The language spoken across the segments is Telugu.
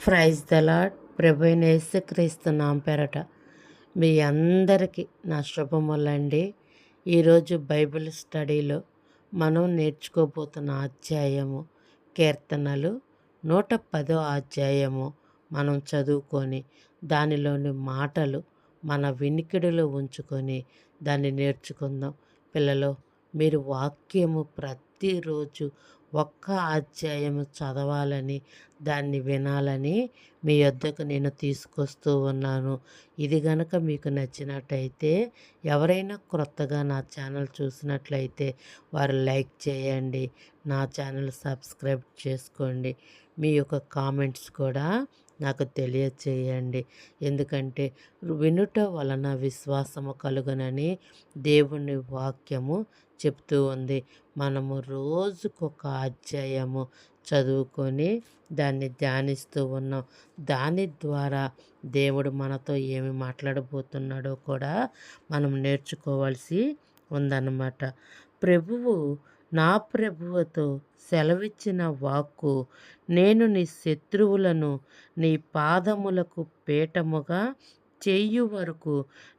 Praise the lord. ప్రభువైన యేసుక్రీస్తు నామం పేరట మీ అందరికీ నా శుభములండి. ఈరోజు బైబిల్ స్టడీలో మనం నేర్చుకోబోతున్న అధ్యాయము కీర్తనలు 110 అధ్యాయము మనం చదువుకొని దానిలోని మాటలు మన వినికిడిలో ఉంచుకొని దాన్ని నేర్చుకుందాం. పిల్లలు, మీరు వాక్యము ప్రతిరోజు ఒక్క అధ్యాయము చదవాలని, దాన్ని వినాలని మీ యొద్దకు నేను తీసుకొస్తూ ఉన్నాను. ఇది గనక మీకు నచ్చినట్టయితే, ఎవరైనా క్రొత్తగా నా ఛానల్ చూసినట్లయితే వారు లైక్ చేయండి, నా ఛానల్ సబ్స్క్రైబ్ చేసుకోండి. మీ యొక్క కామెంట్స్ కూడా నాకు తెలియచేయండి. ఎందుకంటే వినుట వలన విశ్వాసము కలుగునని దేవుని వాక్యము చెప్తూ ఉంది. మనము రోజుకొక అధ్యాయము చదువుకొని దాన్ని ధ్యానిస్తూ ఉన్నాం. దాని ద్వారా దేవుడు మనతో ఏమి మాట్లాడబోతున్నాడో కూడా మనం నేర్చుకోవాల్సి ఉందన్నమాట. ప్రభువు నా ప్రభువుతో సెలవిచ్చిన వాక్కు, నేను నీ శత్రువులను నీ పాదములకు పీఠముగా చెయ్యు వరకు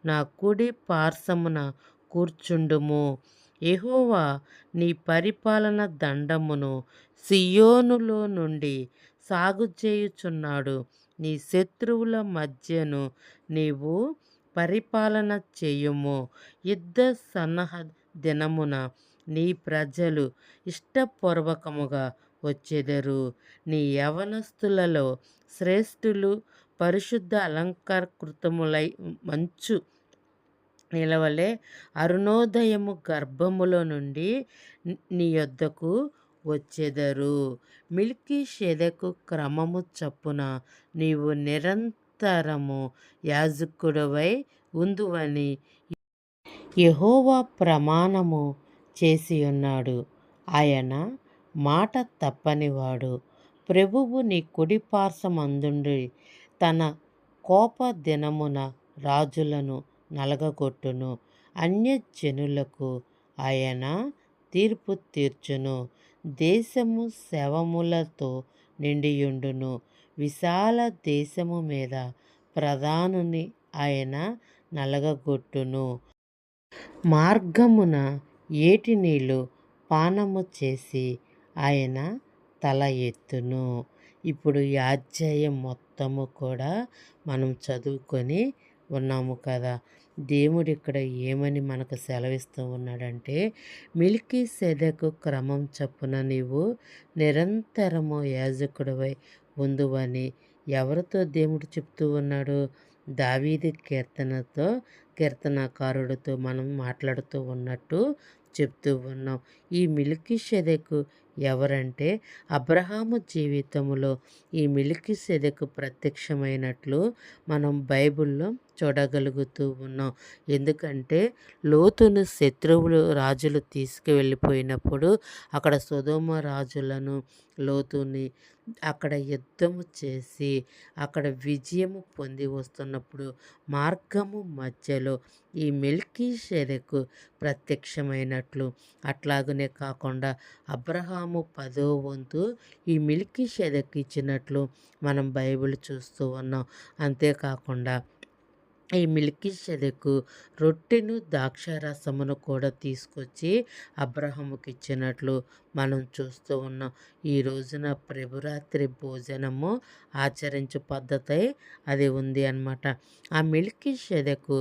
నా కుడి పార్శ్వమున కూర్చుండుము. యెహోవా నీ పరిపాలన దండమును సియోనులో నుండి సాగుచేయుచున్నాడు. నీ శత్రువుల మధ్యను నీవు పరిపాలన చేయుము. యుద్ధ సన్నహ దినమున నీ ప్రజలు ఇష్టపూర్వకముగా వచ్చెదరు. నీ యవనస్తులలో శ్రేష్ఠులు పరిశుద్ధ అలంకృతములై మంచు నిలవలే అరుణోదయము గర్భములో నుండి నీ యొద్దకు వచ్చెదరు. మిల్కీషెదెకు క్రమము చొప్పున నీవు నిరంతరము యాజకుడవై ఉందువని యెహోవా ప్రమాణము చేసియున్నాడు. ఆయన మాట తప్పనివాడు. ప్రభువు నీ కుడి పార్శ్వమందుండి తన కోప దినమున రాజులను నలగగొట్టును. అన్యజనులకు ఆయన తీర్పు తీర్చును. దేశము శవములతో నిండియుండును. విశాల దేశము మీద ప్రధానుని ఆయన నలగగొట్టును. మార్గమున ఏటి నీళ్లు పానము చేసి ఆయన తల ఎత్తును. ఇప్పుడు ఈ అధ్యాయం మొత్తము కూడా మనం చదువుకొని ఉన్నాము కదా. దేవుడు ఇక్కడ ఏమని మనకు సెలవిస్తూ ఉన్నాడంటే, మిల్కీసెదెకు క్రమం చొప్పున నీవు నిరంతరము యాజకుడివై ఉందువని ఎవరితో దేవుడు చెప్తూ ఉన్నాడు? దావీదు కీర్తనకారుడితో మనం మాట్లాడుతూ ఉన్నట్టు చెప్తూ ఉన్నాం. ఈ మిల్కీసెదెకు ఎవరంటే, అబ్రహాము జీవితంలో ఈ మిల్కీసెదెకు ప్రత్యక్షమైనట్లు మనం బైబిల్లో చూడగలుగుతూ ఉన్నాం. ఎందుకంటే లోతును శత్రువులు రాజులు తీసుకువెళ్ళిపోయినప్పుడు అక్కడ సొదొమ రాజులను లోతుని అక్కడ యుద్ధము చేసి అక్కడ విజయము పొంది వస్తున్నప్పుడు మార్గము మధ్యలో ఈ మెల్కీషెదెకు ప్రత్యక్షమైనట్లు, అట్లాగనే కాకుండా అబ్రహాము 10వ వంతు ఈ మెల్కీషెదెకు ఇచ్చినట్లు మనం బైబిల్ చూస్తూ ఉన్నాం. అంతేకాకుండా ఈ మిల్కీసెదెకు రొట్టెను ద్రాక్షారసమును కూడా తీసుకొచ్చి అబ్రహాముకి ఇచ్చినట్లు మనం చూస్తూ ఉన్నాం. ఈ రోజున ప్రభురాత్రి భోజనము ఆచరించు పద్ధతి అది ఉంది అన్నమాట. ఆ మిల్కీసెదెకు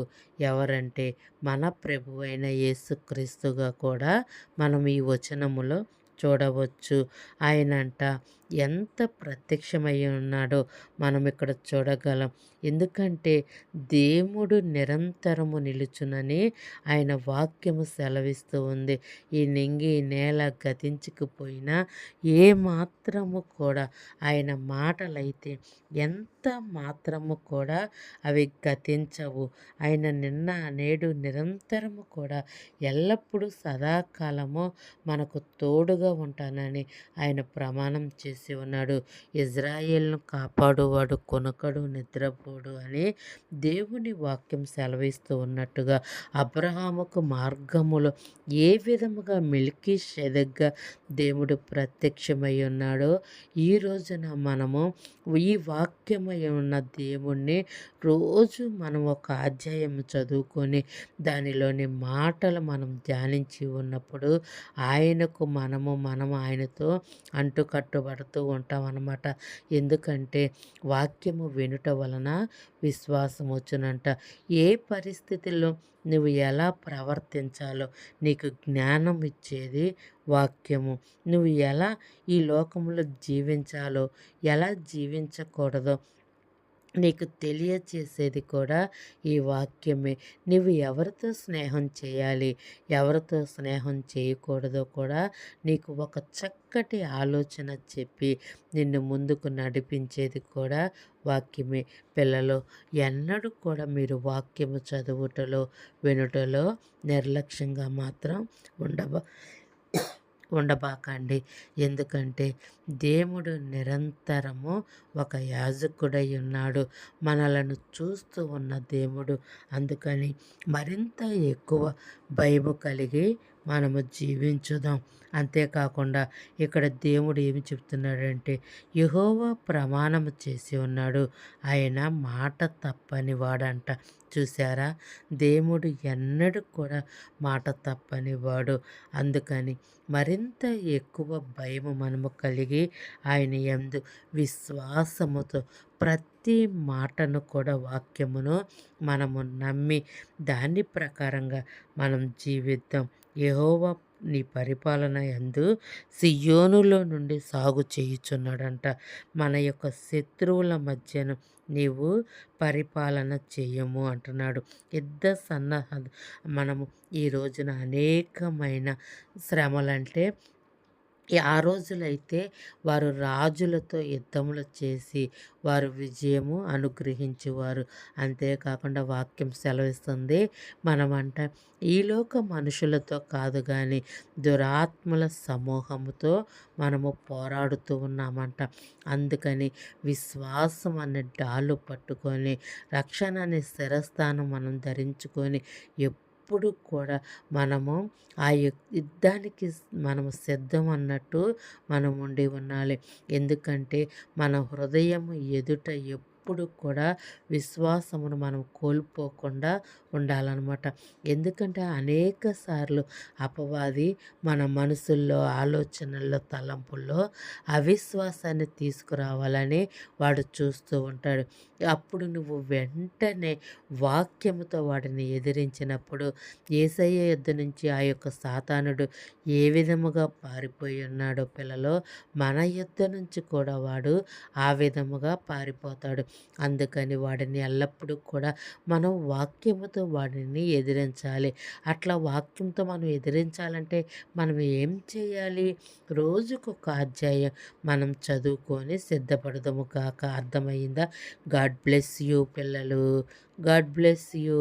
ఎవరంటే మన ప్రభువైన యేసుక్రీస్తుగా కూడా మనం ఈ వచనములో చూడవచ్చు. ఆయనంట ఎంత ప్రత్యక్షమై ఉన్నాడో మనం ఇక్కడ చూడగలం. ఎందుకంటే దేవుడు నిరంతరము నిలుచునని ఆయన వాక్యము సెలవిస్తూ ఉంది. ఈ నింగి నేల గతించకపోయినా ఏ మాత్రము కూడా ఆయన మాటలైతే ఎంత మాత్రము కూడా అవి గతించవు. ఆయన నిన్న నేడు నిరంతరము కూడా ఎల్లప్పుడూ సదాకాలము మనకు తోడుగా ఉంటానని ఆయన ప్రమాణం చేస్తూ చేసి ఉన్నాడు. ఇజ్రాయేలును కాపాడువాడు కొనకడు నిద్రపోడు అని దేవుని వాక్యం సెలవిస్తూ ఉన్నట్టుగా అబ్రహాముకు మార్గములో ఏ విధముగా మెల్కీషెదెక్‌గా దేవుడు ప్రత్యక్షమై ఉన్నాడో ఈ రోజున మనము ఈ వాక్యమై ఉన్న దేవుణ్ణి రోజు మనం ఒక అధ్యాయం చదువుకొని దానిలోని మాటలు మనం ధ్యానించి ఉన్నప్పుడు ఆయనకు మనం ఆయనతో అంటుకట్టుబడుతూ ఉంటాం అన్నమాట. ఎందుకంటే వాక్యము వినుట వలన విశ్వాసం వచ్చునంట. ఏ పరిస్థితుల్లో నువ్వు ఎలా ప్రవర్తించాలో నీకు జ్ఞానం ఇచ్చేది వాక్యము. నువ్వు ఎలా ఈ లోకంలో జీవించాలో, ఎలా జీవించకూడదో నీకు తెలియచేసేది కూడా ఈ వాక్యమే. నువ్వు ఎవరితో స్నేహం చేయాలి, ఎవరితో స్నేహం చేయకూడదో కూడా నీకు ఒక చక్కటి ఆలోచన చెప్పి నిన్ను ముందుకు నడిపించేది కూడా వాక్యమే. పిల్లలు, ఎన్నడూ కూడా మీరు వాక్యము చదువుటలో, వినుటలో నిర్లక్ష్యంగా మాత్రం ఉండబాకండి. ఎందుకంటే దేవుడు నిరంతరము ఒక యాజకుడై ఉన్నాడు. మనలను చూస్తూ ఉన్న దేవుడు. అందుకని మరింత ఎక్కువ భయము కలిగి మనము జీవించుదాం. అంతేకాకుండా ఇక్కడ దేవుడు ఏమి చెప్తున్నాడంటే యెహోవా ప్రమాణము చేసి ఉన్నాడు. ఆయన మాట తప్పని వాడంట. చూసారా, దేవుడు ఎన్నడూ కూడా మాట తప్పని వాడు. అందుకని మరింత ఎక్కువ భయము మనము కలిగి ఆయన యందు విశ్వాసముతో ప్రతి మాటను కూడా వాక్యమును మనము నమ్మి దాని ప్రకారంగా మనం జీవిద్దాం. యెహోవా నీ పరిపాలన యందు సియోనులో నుండి సాగు చేయుచున్నాడంట. మన యొక్క శత్రువుల మధ్యన నీవు పరిపాలన చేయము అంటున్నాడు. యుద్ధ సన్నద్ధ మనము ఈ రోజున అనేకమైన శ్రమలంటే ఆ రోజులైతే వారు రాజులతో యుద్ధములు చేసి వారు విజయము అనుగ్రహించేవారు. అంతేకాకుండా వాక్యం సెలవిస్తుంది మనమంట ఈలోక మనుషులతో కాదు కానీ దురాత్మల సమూహముతో మనము పోరాడుతూ ఉన్నామంట. అందుకని విశ్వాసం అనే డాలు పట్టుకొని రక్షణ అనే శిరస్థానం మనం ధరించుకొని ఎప్పుడు కూడా మనము ఆ యుద్ధానికి మనము సిద్ధం అన్నట్టు మనం ఉండి ఉండాలి. ఎందుకంటే మన హృదయం ఎదుట ఎప్పుడు కూడా విశ్వాసమును మనం కోల్పోకుండా ఉండాలన్నమాట. ఎందుకంటే అనేక సార్లు అపవాది మన మనసుల్లో, ఆలోచనల్లో, తలంపుల్లో అవిశ్వాసాన్ని తీసుకురావాలని వాడు చూస్తూ ఉంటాడు. అప్పుడు నువ్వు వెంటనే వాక్యముతో వాడిని ఎదిరించినప్పుడు యేసయ్య యొద్ద నుంచి ఆ యొక్క సాతానుడు ఏ విధముగా పారిపోయి ఉన్నాడో పిల్లలో మన యొద్ద నుంచి కూడా వాడు ఆ విధముగా పారిపోతాడు. అందుకని వాడిని ఎల్లప్పుడూ కూడా మనం వాక్యముతో వాడిని ఎదిరించాలి. అట్లా వాక్యంతో మనం ఎదిరించాలంటే మనం ఏం చేయాలి? రోజుకొక అధ్యాయం మనం చదువుకొని సిద్ధపడదాము కాక. అర్థమైందా? గాడ్ బ్లెస్ యూ పిల్లలు. God bless you.